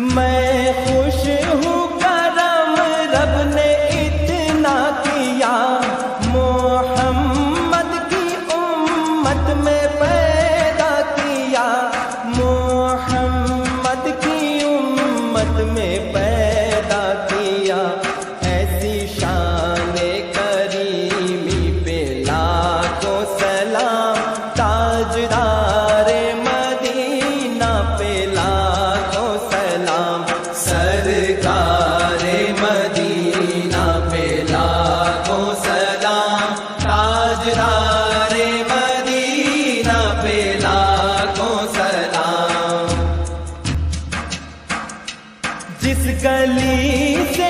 मैं खुश हूँ करम रब ने इतना किया, मोहम्मद की उम्मत में पैदा किया, मोहम्मद की उम्मत में पैदा किया। ऐसी शान करीमी पे लाखों सलाम, ताजदार मदीना पे लाखों सलाम, सरकार मदीना पे लाखों सलाम, ताजदार मदीना पे लाखों सलाम। जिस गली से